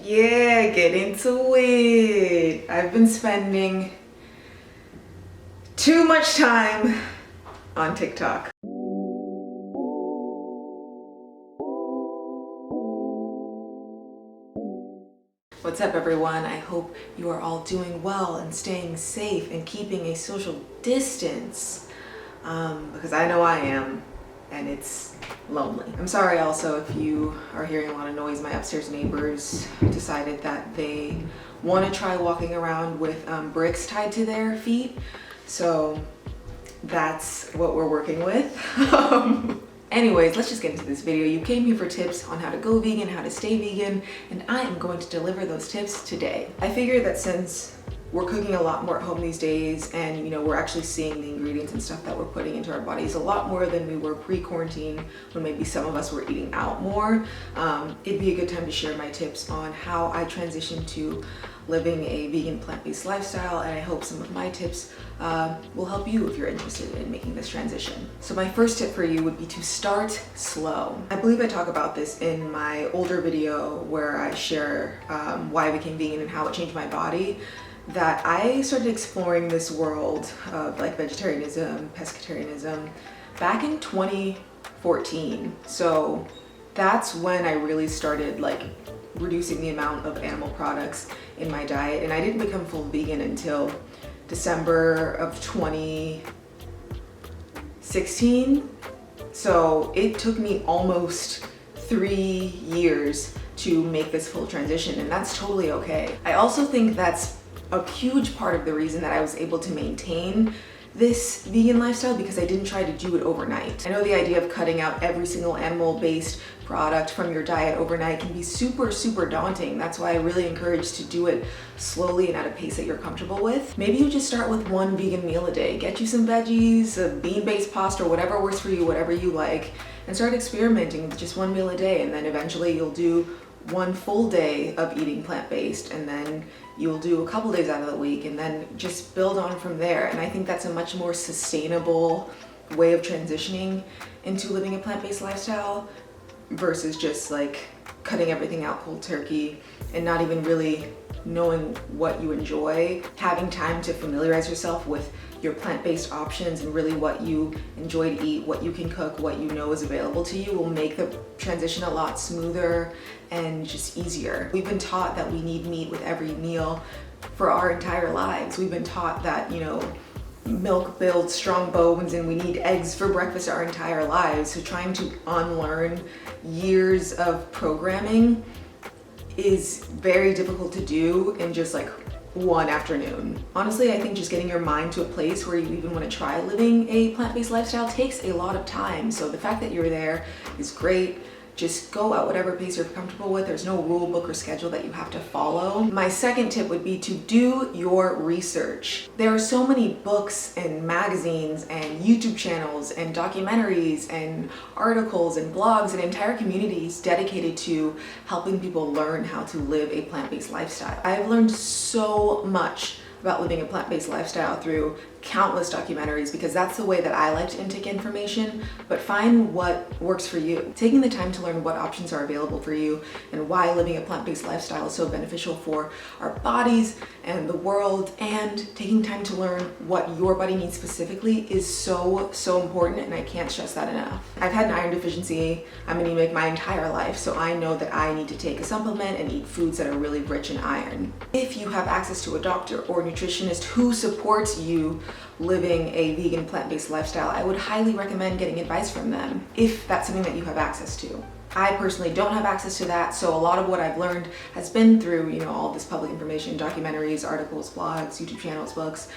Yeah, get into it. I've been spending too much time on TikTok. What's up, everyone? I hope you are all doing well and staying safe and keeping a social distance, because I know I am, and it's lonely. I'm sorry also if you are hearing a lot of noise. My upstairs neighbors decided that they want to try walking around with bricks tied to their feet, so that's what we're working with. Anyways, let's just get into this video. You came here for tips on how to go vegan, how to stay vegan, and I am going to deliver those tips today. I figured that since we're cooking a lot more at home these days, and we're actually seeing the ingredients and stuff that we're putting into our bodies a lot more than we were pre-quarantine, when maybe some of us were eating out more, it'd be a good time to share my tips on how I transitioned to living a vegan plant-based lifestyle, and I hope some of my tips will help you if you're interested in making this transition. So my first tip for you would be to start slow. I believe I talk about this in my older video where I share why I became vegan and how it changed my body, that I started exploring this world of like vegetarianism, pescatarianism back in 2014. So that's when I really started like reducing the amount of animal products in my diet, and I didn't become full vegan until December of 2016. So it took me almost 3 years to make this full transition, and that's totally okay. I also think that's a huge part of the reason that I was able to maintain this vegan lifestyle, because I didn't try to do it overnight. I know the idea of cutting out every single animal-based product from your diet overnight can be super daunting. That's why I really encourage to do it slowly and at a pace that you're comfortable with. Maybe you just start with one vegan meal a day. Get you some veggies, a bean-based pasta, or whatever works for you, whatever you like, and start experimenting with just one meal a day, and then eventually you'll do one full day of eating plant-based, and then you'll do a couple days out of the week, and then just build on from there. And I think that's a much more sustainable way of transitioning into living a plant-based lifestyle versus just like cutting everything out cold turkey and not even really knowing what you enjoy. Having time to familiarize yourself with your plant-based options and really what you enjoy to eat, what you can cook, what you know is available to you, will make the transition a lot smoother and just easier. We've been taught that we need meat with every meal for our entire lives. We've been taught that, milk builds strong bones and we need eggs for breakfast our entire lives. So trying to unlearn years of programming is very difficult to do in just like one afternoon. Honestly, I think just getting your mind to a place where you even want to try living a plant-based lifestyle takes a lot of time. So the fact that you're there is great. Just go at whatever pace you're comfortable with. There's no rule book or schedule that you have to follow. My second tip would be to do your research. There are so many books and magazines and YouTube channels and documentaries and articles and blogs and entire communities dedicated to helping people learn how to live a plant-based lifestyle. I've learned so much about living a plant-based lifestyle through countless documentaries, because that's the way that I like to intake information, but find what works for you. Taking the time to learn what options are available for you and why living a plant-based lifestyle is so beneficial for our bodies and the world, and taking time to learn what your body needs specifically is so important, and I can't stress that enough. I've had an iron deficiency, I'm anemic my entire life, so I know that I need to take a supplement and eat foods that are really rich in iron. If you have access to a doctor or nutritionist who supports you living a vegan plant-based lifestyle, I would highly recommend getting advice from them if that's something that you have access to. I personally don't have access to that, so a lot of what I've learned has been through, all this public information, documentaries, articles, blogs, YouTube channels, books,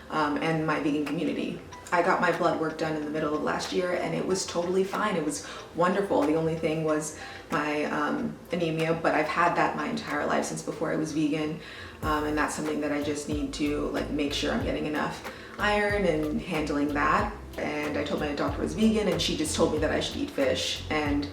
and my vegan community. I got my blood work done in the middle of last year, and it was totally fine. It was wonderful. The only thing was my anemia, but I've had that my entire life since before I was vegan, and that's something that I just need to make sure I'm getting enough iron and handling that. And I told my doctor I was vegan, and she just told me that I should eat fish, and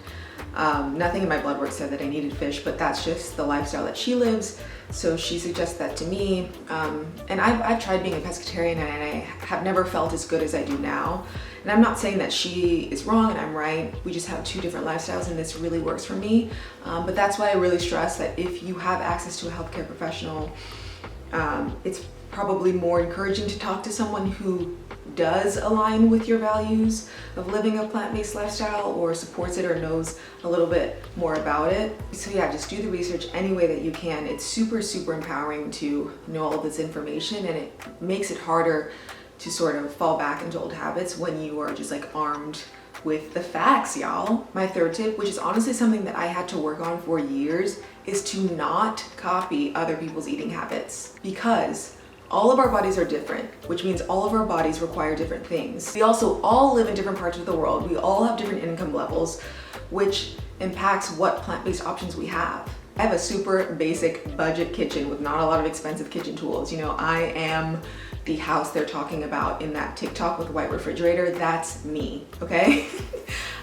Nothing in my blood work said that I needed fish, but that's just the lifestyle that she lives. So she suggests that to me. And I've tried being a pescatarian and I have never felt as good as I do now. And I'm not saying that she is wrong and I'm right. We just have two different lifestyles and this really works for me. But that's why I really stress that if you have access to a healthcare professional, it's probably more encouraging to talk to someone who does align with your values of living a plant-based lifestyle or supports it or knows a little bit more about it. So yeah, just do the research any way that you can. It's super, super empowering to know all this information, and it makes it harder to sort of fall back into old habits when you are just like armed with the facts, y'all. My third tip, which is honestly something that I had to work on for years, is to not copy other people's eating habits, because all of our bodies are different, which means all of our bodies require different things. We also all live in different parts of the world. We all have different income levels, which impacts what plant-based options we have. I have a super basic budget kitchen with not a lot of expensive kitchen tools. You know, I am the house they're talking about in that TikTok with the white refrigerator. That's me, okay?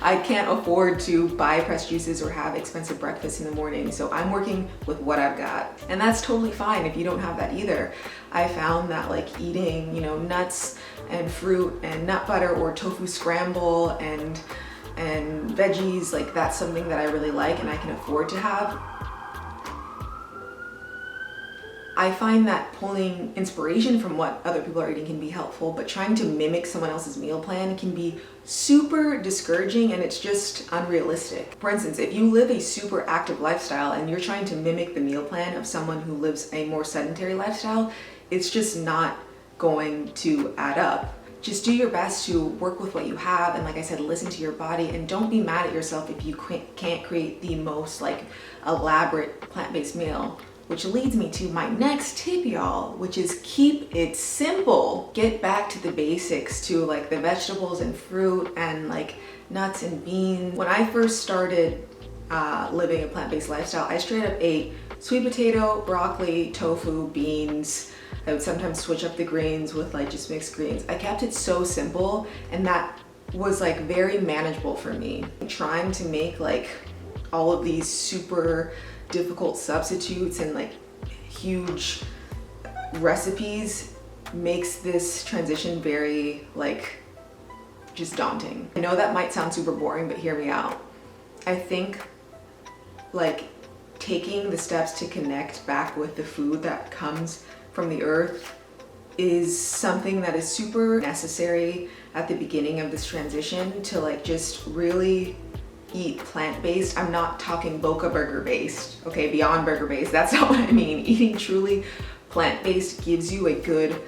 I can't afford to buy pressed juices or have expensive breakfast in the morning, so I'm working with what I've got. And that's totally fine if you don't have that either. I found that like eating, you know, nuts and fruit and nut butter or tofu scramble and veggies, like that's something that I really like and I can afford to have. I find that pulling inspiration from what other people are eating can be helpful, but trying to mimic someone else's meal plan can be super discouraging and it's just unrealistic. For instance, if you live a super active lifestyle and you're trying to mimic the meal plan of someone who lives a more sedentary lifestyle, it's just not going to add up. Just do your best to work with what you have, and like I said, listen to your body, and don't be mad at yourself if you can't create the most like elaborate plant-based meal. Which leads me to my next tip, y'all, which is keep it simple. Get back to the basics, to like the vegetables and fruit and like nuts and beans. When I first started living a plant-based lifestyle, I straight up ate sweet potato, broccoli, tofu, beans. I would sometimes switch up the greens with like just mixed greens. I kept it so simple, and that was like very manageable for me. Trying to make like all of these super difficult substitutes and like huge recipes makes this transition very like just daunting. I know that might sound super boring, but hear me out. I think like taking the steps to connect back with the food that comes from the earth is something that is super necessary at the beginning of this transition to like just really eat plant-based. I'm not talking Boca burger based, okay, beyond burger based. That's not what I mean. Eating truly plant-based gives you a good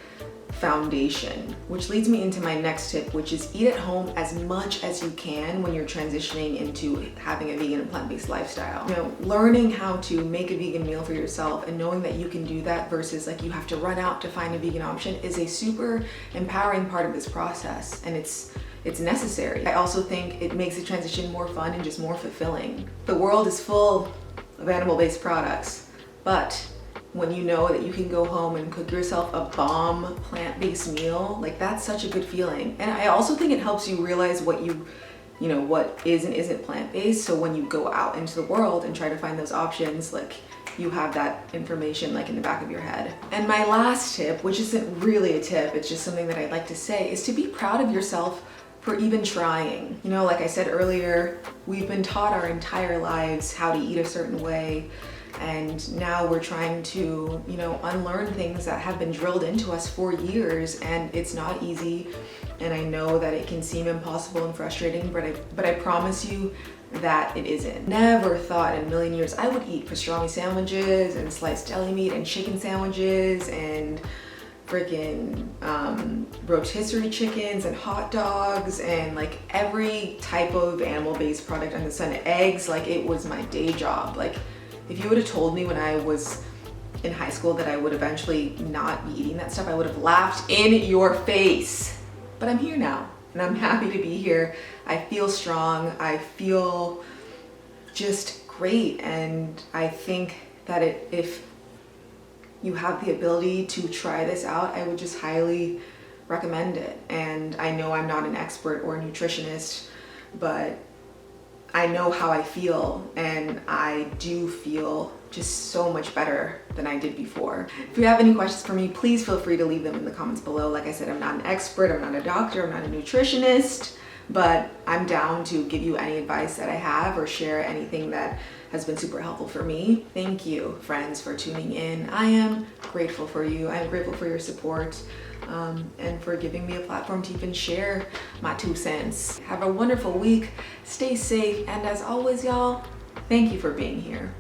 foundation, which leads me into my next tip, which is eat at home as much as you can when you're transitioning into having a vegan and plant-based lifestyle. You know, learning how to make a vegan meal for yourself and knowing that you can do that versus like you have to run out to find a vegan option is a super empowering part of this process, and it's necessary. I also think it makes the transition more fun and just more fulfilling. The world is full of animal-based products, but when you know that you can go home and cook yourself a bomb plant-based meal, like that's such a good feeling. And I also think it helps you realize what you know, what is and isn't plant-based. So when you go out into the world and try to find those options, like you have that information like in the back of your head. And my last tip, which isn't really a tip, it's just something that I'd like to say, is to be proud of yourself for even trying. You know, like I said earlier, we've been taught our entire lives how to eat a certain way, and now we're trying to, you know, unlearn things that have been drilled into us for years, and it's not easy. And I know that it can seem impossible and frustrating, but I promise you that it isn't. Never thought in a million years I would eat pastrami sandwiches and sliced deli meat and chicken sandwiches and freaking rotisserie chickens and hot dogs and like every type of animal-based product under the sun. Eggs, like it was my day job. Like if you would have told me when I was in high school that I would eventually not be eating that stuff, I would have laughed in your face. But I'm here now and I'm happy to be here. I feel strong. I feel just great. And I think that if you have the ability to try this out, I would just highly recommend it. And I know I'm not an expert or a nutritionist, but I know how I feel, and I do feel just so much better than I did before. If you have any questions for me, please feel free to leave them in the comments below. Like I said, I'm not an expert, I'm not a doctor, I'm not a nutritionist, but I'm down to give you any advice that I have or share anything that has been super helpful for me. Thank you, friends, for tuning in. I am grateful for you. I'm grateful for your support. And for giving me a platform to even share my 2 cents. Have a wonderful week, stay safe, and as always, y'all, thank you for being here.